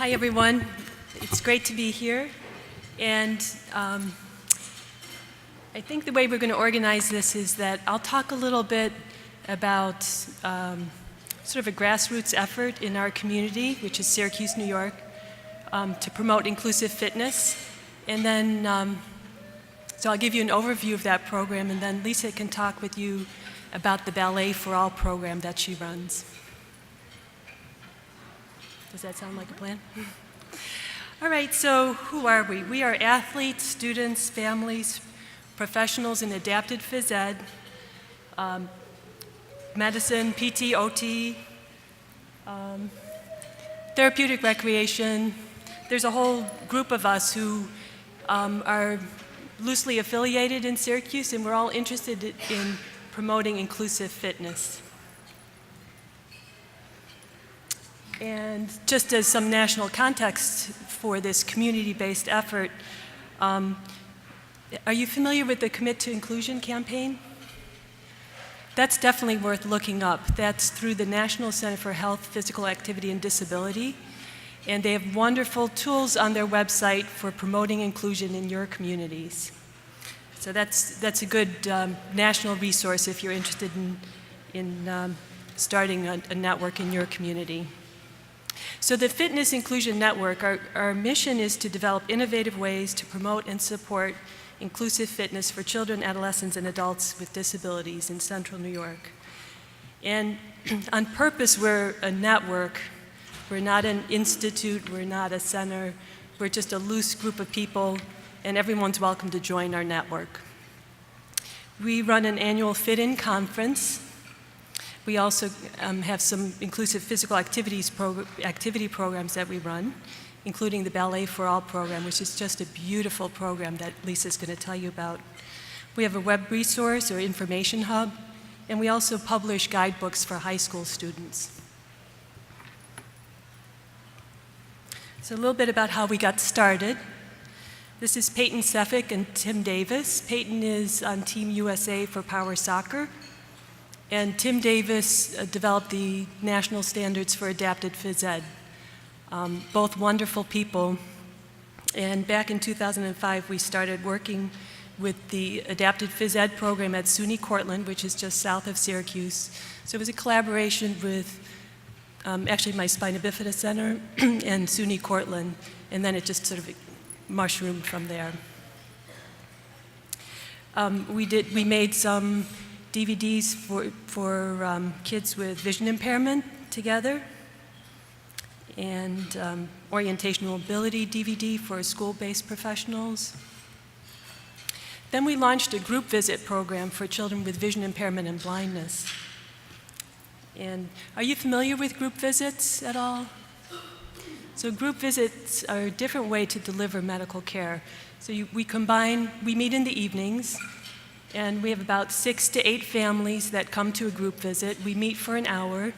Hi, everyone. It's great to be here. And I think the way we're going to organize this is that I'll talk a little bit about sort of a grassroots effort in our community, which is Syracuse, New York, to promote inclusive fitness. And then, so I'll give you an overview of that program, and then Lisa can talk with you about the Ballet for All program that she runs. Does that sound like a plan? All right, so who are we? We are athletes, students, families, professionals in adapted phys ed, medicine, PT, OT, therapeutic recreation. There's a whole group of us who are loosely affiliated in Syracuse, and we're all interested in promoting inclusive fitness. And just as some national context for this community-based effort, are you familiar with the Commit to Inclusion campaign? That's definitely worth looking up. That's through the National Center for Health, Physical Activity, and Disability. And they have wonderful tools on their website for promoting inclusion in your communities. So that's a good national resource if you're interested in starting a network in your community. So the Fitness Inclusion Network, our mission is to develop innovative ways to promote and support inclusive fitness for children, adolescents, and adults with disabilities in Central New York. And on purpose, we're a network. We're not an institute, we're not a center. We're just a loose group of people, and everyone's welcome to join our network. We run an annual Fit-In conference. We also have some inclusive physical activity programs that we run, including the Ballet for All program, which is just a beautiful program that Lisa's going to tell you about. We have a web resource or information hub, and we also publish guidebooks for high school students. So a little bit about how we got started. This is Peyton Seffick and Tim Davis. Peyton is on Team USA for Power Soccer. And Tim Davis developed the national standards for adapted phys ed. Both wonderful people. And back in 2005, we started working with the adapted phys ed program at SUNY Cortland, which is just south of Syracuse. So it was a collaboration with actually my Spina Bifida Center and SUNY Cortland, and then it just sort of mushroomed from there. We made some DVDs for kids with vision impairment together, and orientational mobility DVD for school-based professionals. Then we launched a group visit program for children with vision impairment and blindness. And are you familiar with group visits at all? So group visits are a different way to deliver medical care. So we meet in the evenings, and we have about 6 to 8 families that come to a group visit. We meet for an hour.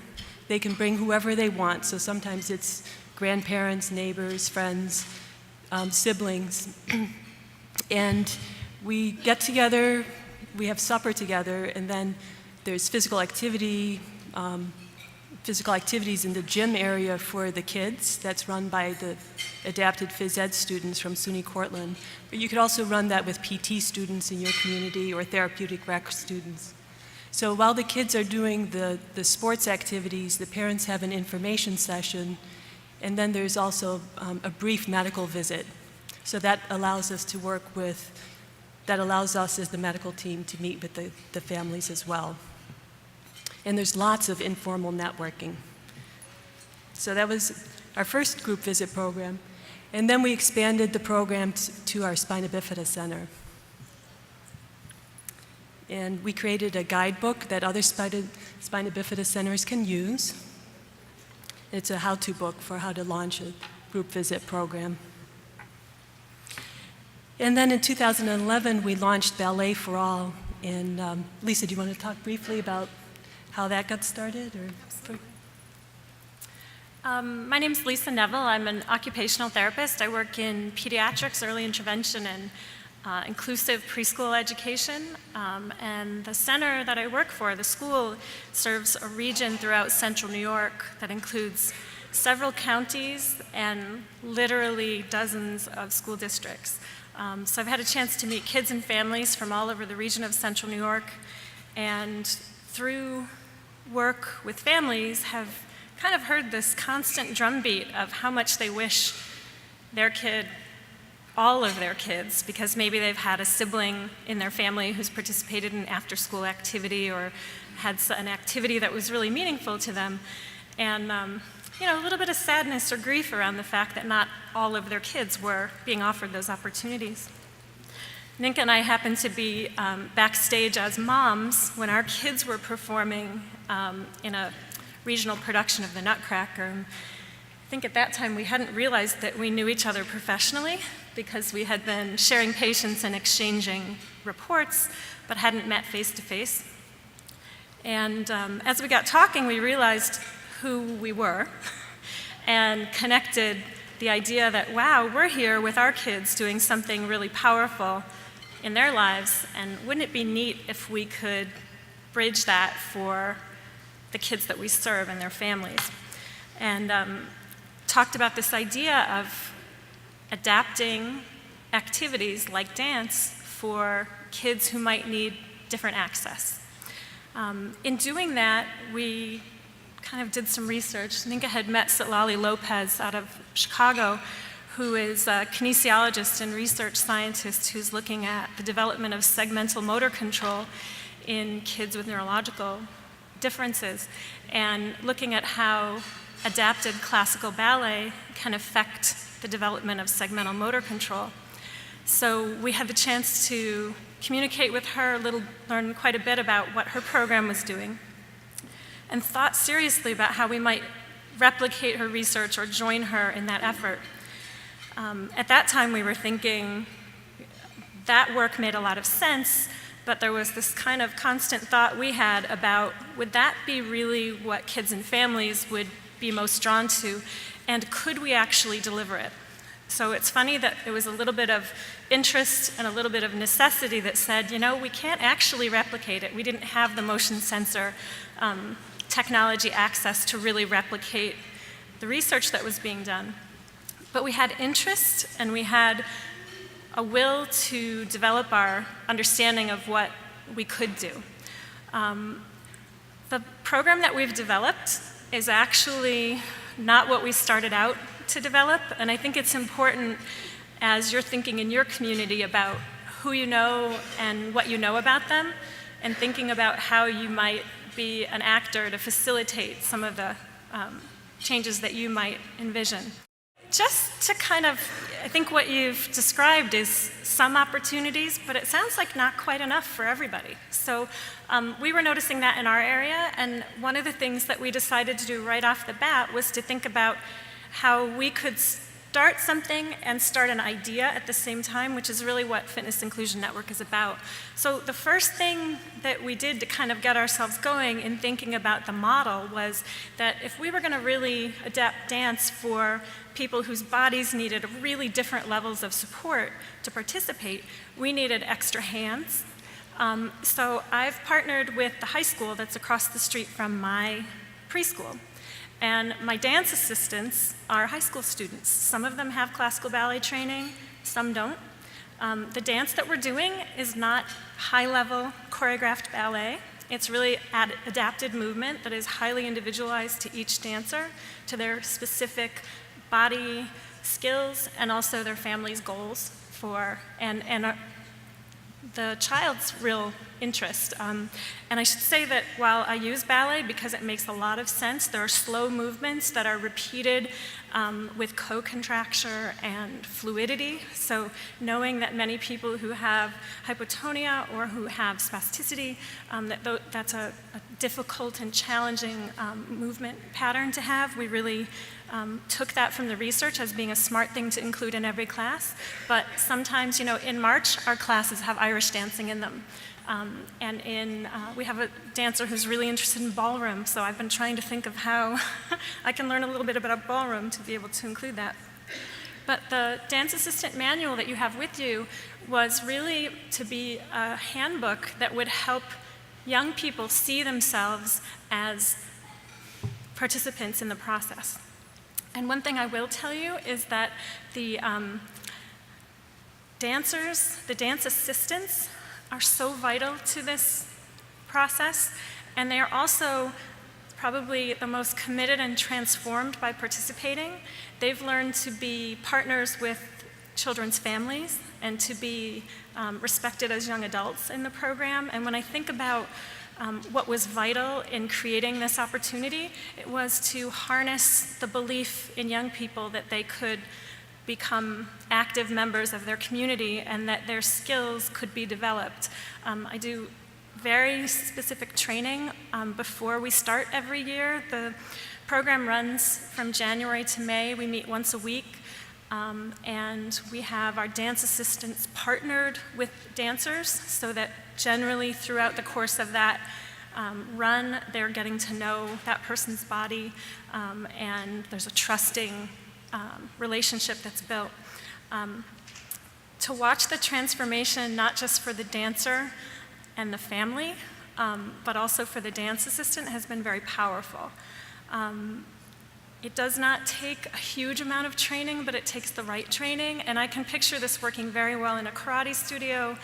They can bring whoever they want. So sometimes it's grandparents, neighbors, friends, siblings. And we get together, we have supper together, and then there's physical activities in the gym area for the kids. That's run by the adapted phys ed students from SUNY Cortland. But you could also run that with PT students in your community or therapeutic rec students. So while the kids are doing the sports activities, the parents have an information session, and then there's also a brief medical visit. So that allows us as the medical team to meet with the families as well. And there's lots of informal networking. So that was our first group visit program. And then we expanded the program to our Spina Bifida Center. And we created a guidebook that other Spina Bifida centers can use. It's a how-to book for how to launch a group visit program. And then in 2011, we launched Ballet for All. And Lisa, do you want to talk briefly about how that got started? My name is Lisa Neville. I'm an occupational therapist. I work in pediatrics, early intervention, and inclusive preschool education. And the center that I work for, the school, serves a region throughout central New York that includes several counties and literally dozens of school districts. So I've had a chance to meet kids and families from all over the region of Central New York, and through work with families have kind of heard this constant drumbeat of how much they wish their kid, all of their kids, because maybe they've had a sibling in their family who's participated in an after-school activity or had an activity that was really meaningful to them, and a little bit of sadness or grief around the fact that not all of their kids were being offered those opportunities. Nienke and I happened to be backstage as moms when our kids were performing in a regional production of the Nutcracker. And I think at that time we hadn't realized that we knew each other professionally because we had been sharing patients and exchanging reports, but hadn't met face to face. And as we got talking, we realized who we were and connected the idea that, wow, we're here with our kids doing something really powerful in their lives, and wouldn't it be neat if we could bridge that for the kids that we serve and their families? And talked about this idea of adapting activities like dance for kids who might need different access. In doing that, we kind of did some research. Nienke had met Citlali Lopez out of Chicago, who is a kinesiologist and research scientist who's looking at the development of segmental motor control in kids with neurological differences, and looking at how adapted classical ballet can affect the development of segmental motor control. So we had the chance to communicate with her, learn quite a bit about what her program was doing, and thought seriously about how we might replicate her research or join her in that effort. At that time, we were thinking that work made a lot of sense, but there was this kind of constant thought we had about, would that be really what kids and families would be most drawn to, and could we actually deliver it? So it's funny that it was a little bit of interest and a little bit of necessity that said, we can't actually replicate it. We didn't have the motion sensor technology access to really replicate the research that was being done. But we had interest and we had a will to develop our understanding of what we could do. The program that we've developed is actually not what we started out to develop, and I think it's important as you're thinking in your community about who you know and what you know about them, and thinking about how you might be an actor to facilitate some of the changes that you might envision. Just to kind of, I think what you've described is some opportunities, but it sounds like not quite enough for everybody. So we were noticing that in our area, and one of the things that we decided to do right off the bat was to think about how we could start something and start an idea at the same time, which is really what Fitness Inclusion Network is about. So the first thing that we did to kind of get ourselves going in thinking about the model was that if we were going to really adapt dance for people whose bodies needed really different levels of support to participate, we needed extra hands. So I've partnered with the high school that's across the street from my preschool. And my dance assistants are high school students. Some of them have classical ballet training, some don't. The dance that we're doing is not high-level choreographed ballet. It's really adapted movement that is highly individualized to each dancer, to their specific body skills, and also their family's goals for, and the child's real interest. And I should say that while I use ballet because it makes a lot of sense, there are slow movements that are repeated with co-contracture and fluidity. So knowing that many people who have hypotonia or who have spasticity, that's a difficult and challenging movement pattern to have. We really took that from the research as being a smart thing to include in every class. But sometimes, in March, our classes have Irish dancing in them. And we have a dancer who's really interested in ballroom, so I've been trying to think of how I can learn a little bit about ballroom to be able to include that. But the dance assistant manual that you have with you was really to be a handbook that would help young people see themselves as participants in the process. And one thing I will tell you is that the dancers, the dance assistants, are so vital to this process, and they are also probably the most committed and transformed by participating. They've learned to be partners with children's families and to be respected as young adults in the program. And when I think about what was vital in creating this opportunity, it was to harness the belief in young people that they could become active members of their community and that their skills could be developed. I do very specific training before we start every year. The program runs from January to May. We meet once a week, and we have our dance assistants partnered with dancers so that generally throughout the course of that run, they're getting to know that person's body, and there's a trusting relationship that's built. To watch the transformation, not just for the dancer and the family, but also for the dance assistant, has been very powerful. It does not take a huge amount of training, but it takes the right training, and I can picture this working very well in a karate studio,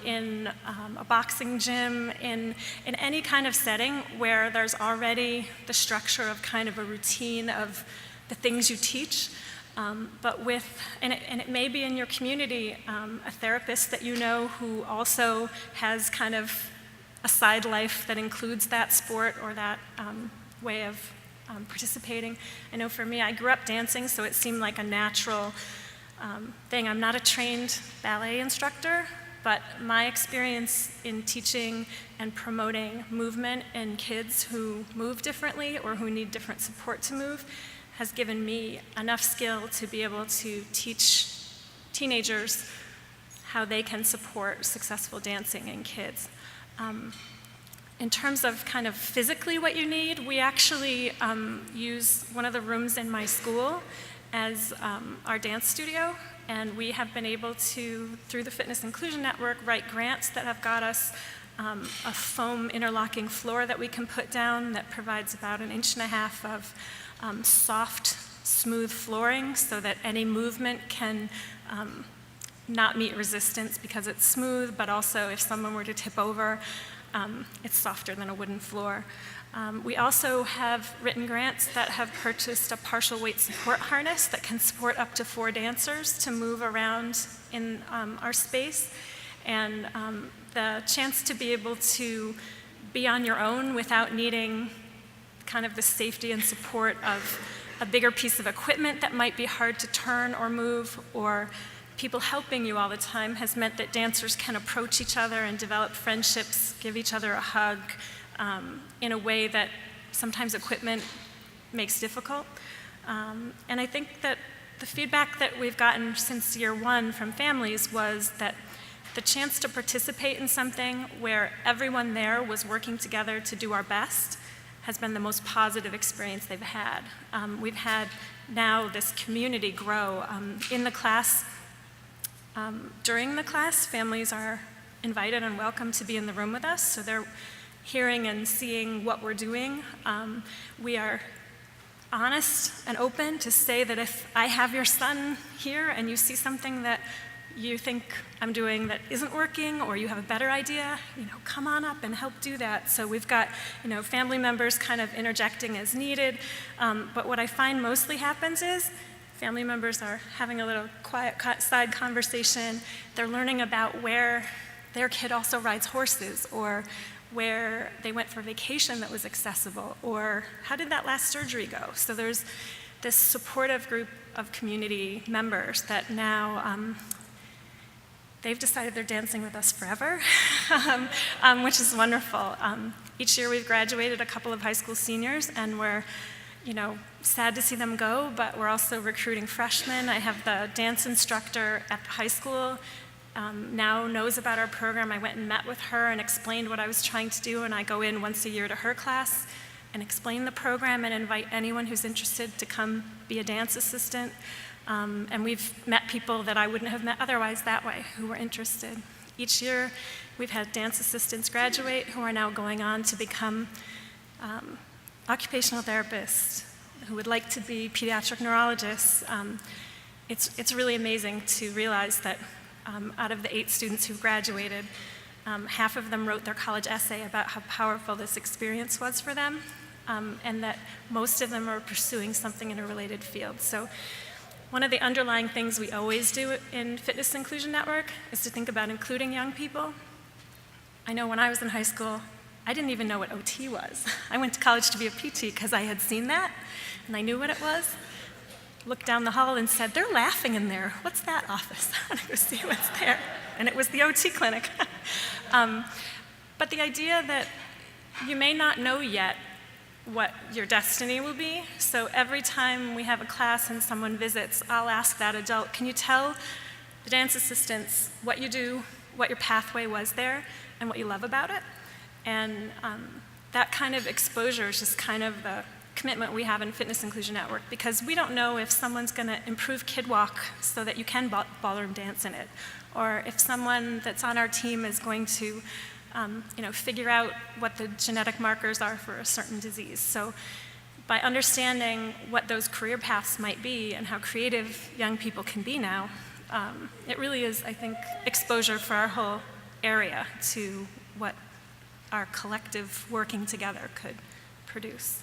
in a boxing gym, in any kind of setting where there's already the structure of kind of a routine of the things you teach, but with, and it may be in your community, a therapist that you know who also has kind of a side life that includes that sport or that way of participating. I know for me, I grew up dancing, so it seemed like a natural thing. I'm not a trained ballet instructor, but my experience in teaching and promoting movement in kids who move differently or who need different support to move has given me enough skill to be able to teach teenagers how they can support successful dancing in kids. In terms of kind of physically what you need, we actually use one of the rooms in my school as our dance studio, and we have been able to, through the Fitness Inclusion Network, write grants that have got us a foam interlocking floor that we can put down that provides about 1.5 inches of soft, smooth flooring so that any movement can not meet resistance because it's smooth, but also if someone were to tip over, it's softer than a wooden floor. We also have written grants that have purchased a partial weight support harness that can support up to 4 dancers to move around in our space. And the chance to be able to be on your own without needing kind of the safety and support of a bigger piece of equipment that might be hard to turn or move, or people helping you all the time, has meant that dancers can approach each other and develop friendships, give each other a hug in a way that sometimes equipment makes difficult. And I think that the feedback that we've gotten since year 1 from families was that the chance to participate in something where everyone there was working together to do our best has been the most positive experience they've had. We've had now this community grow. In the class, during the class, families are invited and welcome to be in the room with us, so they're hearing and seeing what we're doing. We are honest and open to say that if I have your son here and you see something that you think I'm doing that isn't working, or you have a better idea, come on up and help do that. So we've got, family members kind of interjecting as needed. But what I find mostly happens is family members are having a little quiet side conversation. They're learning about where their kid also rides horses, or where they went for vacation that was accessible, or how did that last surgery go? So there's this supportive group of community members that now they've decided they're dancing with us forever, which is wonderful. Each year we've graduated a couple of high school seniors, and we're sad to see them go, but we're also recruiting freshmen. I have the dance instructor at the high school now knows about our program. I went and met with her and explained what I was trying to do, and I go in once a year to her class and explain the program and invite anyone who's interested to come be a dance assistant. And we've met people that I wouldn't have met otherwise that way who were interested. Each year we've had dance assistants graduate who are now going on to become occupational therapists, who would like to be pediatric neurologists, it's really amazing to realize that out of the 8 students who graduated, half of them wrote their college essay about how powerful this experience was for them, and that most of them are pursuing something in a related field. So one of the underlying things we always do in Fitness Inclusion Network is to think about including young people. I know when I was in high school, I didn't even know what OT was. I went to college to be a PT because I had seen that, and I knew what it was. Looked down the hall and said, "They're laughing in there. What's that office?" I want to go see what's there. And it was the OT clinic. But the idea that you may not know yet what your destiny will be, so every time we have a class and someone visits, I'll ask that adult, can you tell the dance assistants what you do, what your pathway was there, and what you love about it? And that kind of exposure is just kind of the commitment we have in Fitness Inclusion Network, because we don't know if someone's going to improve kid walk so that you can ballroom dance in it, or if someone that's on our team is going to figure out what the genetic markers are for a certain disease. So by understanding what those career paths might be and how creative young people can be now, it really is, I think, exposure for our whole area to what our collective working together could produce.